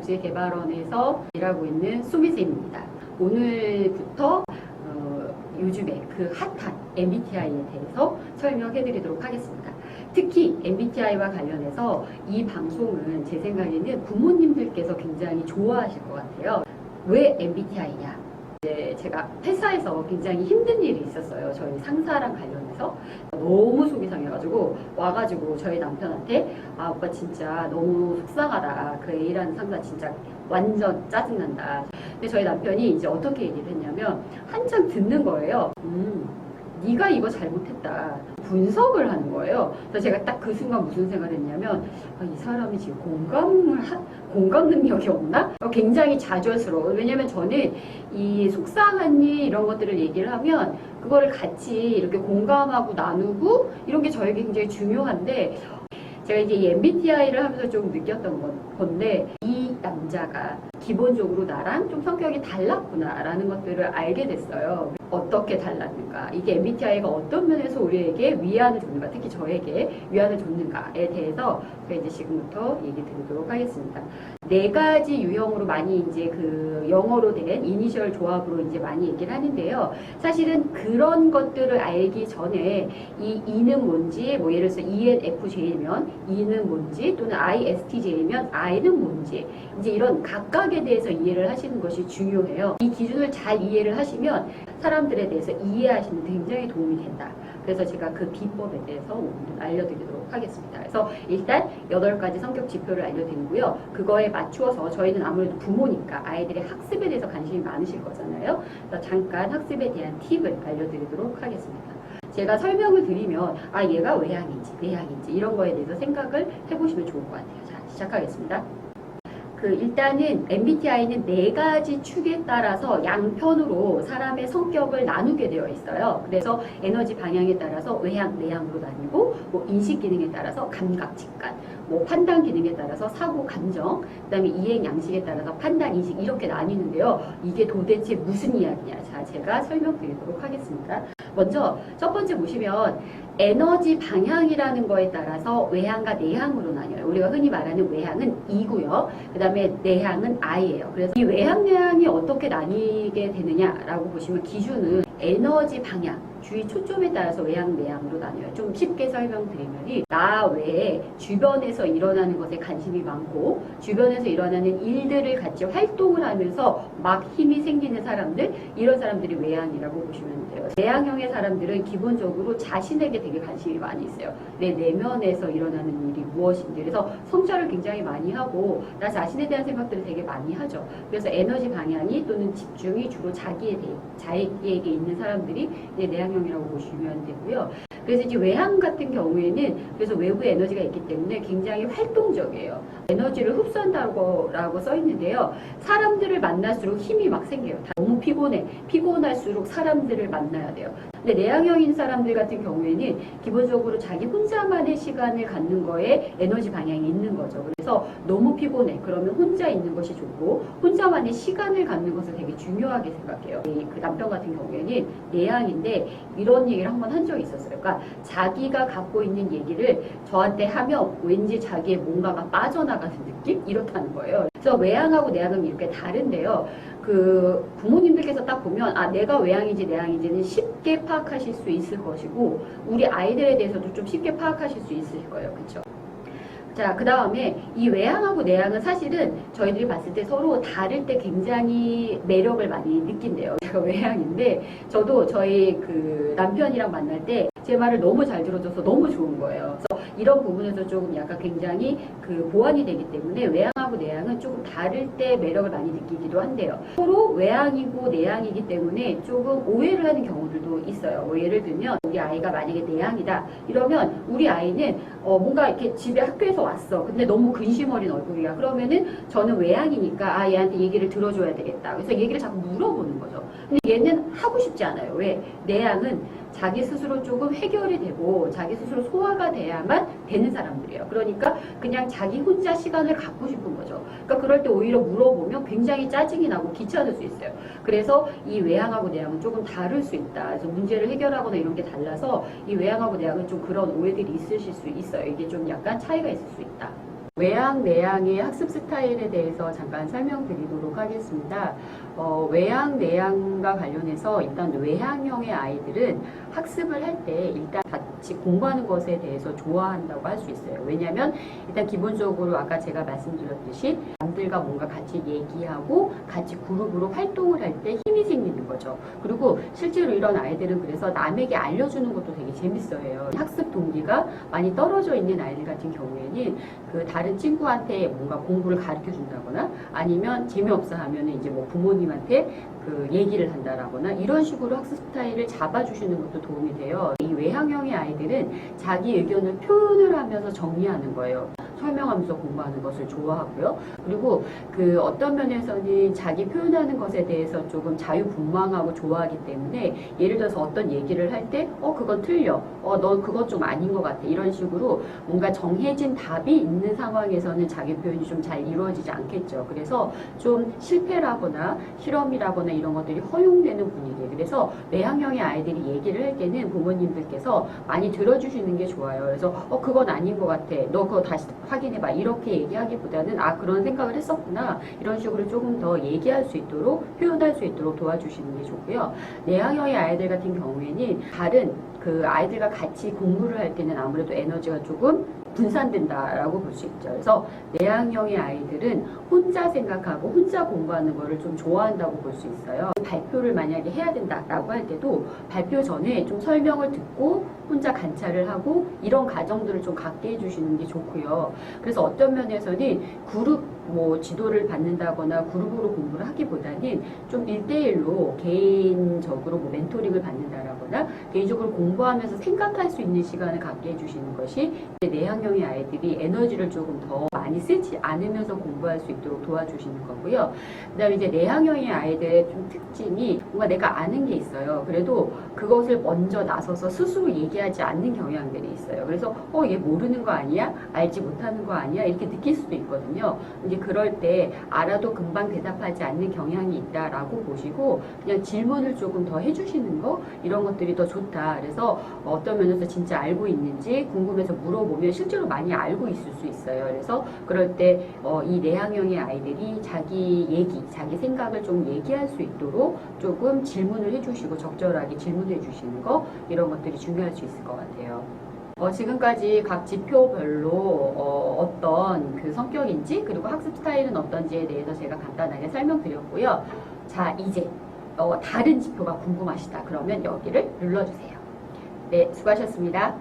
한국사회복지개발원에서 일하고 있는 수미쌤입니다. 오늘부터 요즘에 그 핫한 MBTI에 대해서 설명해 드리도록 하겠습니다. 특히 MBTI와 관련해서 이 방송은 제 생각에는 부모님들께서 굉장히 좋아하실 것 같아요. 왜 MBTI냐? 제가 회사에서 굉장히 힘든 일이 있었어요. 저희 상사랑 관련해서 너무 속이 상해가지고 와가지고 저희 남편한테 아 오빠 진짜 너무 속상하다. 그 A라는 상사 진짜 완전 짜증난다. 근데 저희 남편이 이제 어떻게 얘기를 했냐면 한참 듣는 거예요. 네가 이거 잘못했다. 분석을 하는 거예요. 그래서 제가 딱 그 순간 무슨 생각을 했냐면 아, 이 사람이 지금 공감 능력이 없나? 굉장히 좌절스러워요. 왜냐면 저는 이 속상한 일 이런 것들을 얘기를 하면 그거를 같이 이렇게 공감하고 나누고 이런 게 저에게 굉장히 중요한데 제가 이제 이 MBTI를 하면서 좀 느꼈던 건데 이 남자가 기본적으로 나랑 좀 성격이 달랐구나 라는 것들을 알게 됐어요. 어떻게 달랐는가, 이게 MBTI가 어떤 면에서 우리에게 위안을 줬는가, 특히 저에게 위안을 줬는가에 대해서 제가 이제 지금부터 얘기 드리도록 하겠습니다. 4가지 유형으로 많이 이제 그 영어로 된 이니셜 조합으로 이제 많이 얘기를 하는데요. 사실은 그런 것들을 알기 전에 이 E는 뭔지, 뭐 예를 들어서 ENFJ면 E는 뭔지, 또는 ISTJ면 I는 뭔지, 이제 이런 각각에 대해서 이해를 하시는 것이 중요해요. 이 기준을 잘 이해를 하시면 사람들에 대해서 이해하시는 데 굉장히 도움이 된다. 그래서 제가 그 비법에 대해서 오늘은 알려드리도록 하겠습니다. 그래서 일단 8가지 성격 지표를 알려드리고요. 그거에 맞추어서 저희는 아무래도 부모니까 아이들의 학습에 대해서 관심이 많으실 거잖아요. 그래서 잠깐 학습에 대한 팁을 알려드리도록 하겠습니다. 제가 설명을 드리면 아 얘가 외향인지 내향인지 이런 거에 대해서 생각을 해보시면 좋을 것 같아요. 자, 시작하겠습니다. 일단은 MBTI는 4가지 축에 따라서 양편으로 사람의 성격을 나누게 되어 있어요. 그래서 에너지 방향에 따라서 외향, 내향으로 나뉘고, 뭐 인식 기능에 따라서 감각, 직관, 뭐 판단 기능에 따라서 사고, 감정, 그 다음에 이행, 양식에 따라서 판단, 인식 이렇게 나뉘는데요. 이게 도대체 무슨 이야기냐? 자, 제가 설명드리도록 하겠습니다. 먼저 첫 번째 보시면 에너지 방향이라는 거에 따라서 외향과 내향으로 나뉘어요. 우리가 흔히 말하는 외향은 E고요. 그 다음에 내향은 I예요. 그래서 이 외향, 내향이 어떻게 나뉘게 되느냐라고 보시면 기준은 에너지 방향, 주의 초점에 따라서 외향, 내향으로 나뉘어요. 좀 쉽게 설명드리면 나 외에 주변에서 일어나는 것에 관심이 많고 주변에서 일어나는 일들을 같이 활동을 하면서 막 힘이 생기는 사람들, 이런 사람들이 외향이라고 보시면 돼요. 내향형의 사람들은 기본적으로 자신에게 되게 관심이 많이 있어요. 내 내면에서 일어나는 일이 무엇인지. 그래서 성찰을 굉장히 많이 하고 나 자신에 대한 생각들을 되게 많이 하죠. 그래서 에너지 방향이 또는 집중이 주로 자기에게 있는 사람들이 이제 내향형이라고 보시면 되고요. 그래서 이제 외향 같은 경우에는 그래서 외부에 에너지가 있기 때문에 굉장히 활동적이에요. 에너지를 흡수한다고 써 있는데요. 사람들을 만날수록 힘이 막 생겨요. 너무 피곤할수록 사람들을 만나야 돼요. 근데 내향형인 사람들 같은 경우에는 기본적으로 자기 혼자만의 시간을 갖는 거에 에너지 방향이 있는 거죠. 그래서 너무 피곤해. 그러면 혼자 있는 것이 좋고 혼자만의 시간을 갖는 것을 되게 중요하게 생각해요. 그 남편 같은 경우에는 내향인데 이런 얘기를 한 번 한 적이 있었어요. 그러니까 자기가 갖고 있는 얘기를 저한테 하면 왠지 자기의 뭔가가 빠져나가는 느낌? 이렇다는 거예요. 그래서 외향하고 내향은 이렇게 다른데요. 그 부모님들께서 딱 보면 아 내가 외향인지 내향인지는 쉽게 파악하실 수 있을 것이고 우리 아이들에 대해서도 좀 쉽게 파악하실 수 있을 거예요. 그렇죠? 자, 그 다음에 이 외향하고 내향은 사실은 저희들이 봤을 때 서로 다를 때 굉장히 매력을 많이 느낀대요. 제가 외향인데 저도 저희 그 남편이랑 만날 때 제 말을 너무 잘 들어줘서 너무 좋은 거예요. 그래서 이런 부분에서 조금 약간 굉장히 그 보완이 되기 때문에 외향하고 내향은 조금 다를 때 매력을 많이 느끼기도 한데요. 서로 외향이고 내향이기 때문에 조금 오해를 하는 경우들도 있어요. 뭐 예를 들면 우리 아이가 만약에 내향이다 이러면 우리 아이는 뭔가 이렇게 집에 학교에서 왔어. 근데 너무 근심 어린 얼굴이야. 그러면은 저는 외향이니까 아 얘한테 얘기를 들어줘야 되겠다. 그래서 얘기를 자꾸 물어보는 거죠. 근데 얘는 하고 싶지 않아요. 왜? 내향은 자기 스스로 조금 해결이 되고 자기 스스로 소화가 돼야만 되는 사람들이에요. 그러니까 그냥 자기 혼자 시간을 갖고 싶은 거죠. 그러니까 그럴 때 오히려 물어보면 굉장히 짜증이 나고 귀찮을 수 있어요. 그래서 이 외향하고 내향은 조금 다를 수 있다. 그래서 문제를 해결하거나 이런 게 달라서 이 외향하고 내향은 좀 그런 오해들이 있으실 수 있어요. 이게 좀 약간 차이가 있을 수 있다. 외향, 내향의 학습 스타일에 대해서 잠깐 설명드리도록 하겠습니다. 외향, 내향과 관련해서 일단 외향형의 아이들은 학습을 할 때 일단 같이 공부하는 것에 대해서 좋아한다고 할 수 있어요. 왜냐하면 일단 기본적으로 아까 제가 말씀드렸듯이 남들과 뭔가 같이 얘기하고 같이 그룹으로 활동을 할 때 힘이 생기는 거죠. 그리고 실제로 이런 아이들은 그래서 남에게 알려주는 것도 되게 재밌어해요. 학습 동기가 많이 떨어져 있는 아이들 같은 경우에는 그 다른 친구한테 뭔가 공부를 가르쳐 준다거나 아니면 재미없어 하면은 이제 뭐 부모님한테 그 얘기를 한다라거나 이런 식으로 학습 스타일을 잡아주시는 것도 도움이 돼요. 이 외향형의 아이들은 자기 의견을 표현을 하면서 정리하는 거예요. 설명하면서 공부하는 것을 좋아하고요. 그리고 그 어떤 면에서는 자기 표현하는 것에 대해서 조금 자유분방하고 좋아하기 때문에 예를 들어서 어떤 얘기를 할 때 그건 틀려. 넌 그것 좀 아닌 것 같아. 이런 식으로 뭔가 정해진 답이 있는 상황에서는 자기 표현이 좀 잘 이루어지지 않겠죠. 그래서 좀 실패라거나 실험이라거나 이런 것들이 허용되는 분위기. 그래서 외향형의 아이들이 얘기를 할 때는 부모님들께서 많이 들어주시는 게 좋아요. 그래서 그건 아닌 것 같아. 너 그거 다시 확인해봐. 이렇게 얘기하기보다는 그런 생각을 했었구나. 이런 식으로 조금 더 얘기할 수 있도록 표현할 수 있도록 도와주시는 게 좋고요. 내향형의 아이들 같은 경우에는 다른 그 아이들과 같이 공부를 할 때는 아무래도 에너지가 조금 분산된다라고 볼 수 있죠. 그래서 내향형의 아이들은 혼자 생각하고 혼자 공부하는 거를 좀 좋아한다고 볼 수 있어요. 발표를 만약에 해야 된다라고 할 때도 발표 전에 좀 설명을 듣고 혼자 관찰을 하고 이런 과정들을 좀 갖게 해주시는 게 좋고요. 그래서 어떤 면에서는 그룹 지도를 받는다거나 그룹으로 공부를 하기보다는 좀 1대1로 개인적으로 멘토링을 받는다라거나 개인적으로 공부하면서 생각할 수 있는 시간을 갖게 해주시는 것이 내향형의 아이들이 에너지를 조금 더 많이 쓰지 않으면서 공부할 수 있도록 도와주시는 거고요. 그 다음에 이제 내향형의 아이들의 좀 특징이 뭔가 내가 아는 게 있어요. 그래도 그것을 먼저 나서서 스스로 얘기하지 않는 경향들이 있어요. 그래서 얘 모르는 거 아니야? 알지 못하는 거 아니야? 이렇게 느낄 수도 있거든요. 이제 그럴 때 알아도 금방 대답하지 않는 경향이 있다라고 보시고 그냥 질문을 조금 더 해주시는 거 이런 것들이 더 좋다. 그래서 어떤 면에서 진짜 알고 있는지 궁금해서 물어보면 실제로 많이 알고 있을 수 있어요. 그래서 그럴 때 이 내향형의 아이들이 자기 얘기, 자기 생각을 좀 얘기할 수 있도록 조금 질문을 해주시고 적절하게 질문해 주시는 거 이런 것들이 중요할 수 있을 것 같아요. 지금까지 각 지표별로 어떤 그 성격인지 그리고 학습 스타일은 어떤지에 대해서 제가 간단하게 설명드렸고요. 자, 이제 다른 지표가 궁금하시다 그러면 여기를 눌러주세요. 네, 수고하셨습니다.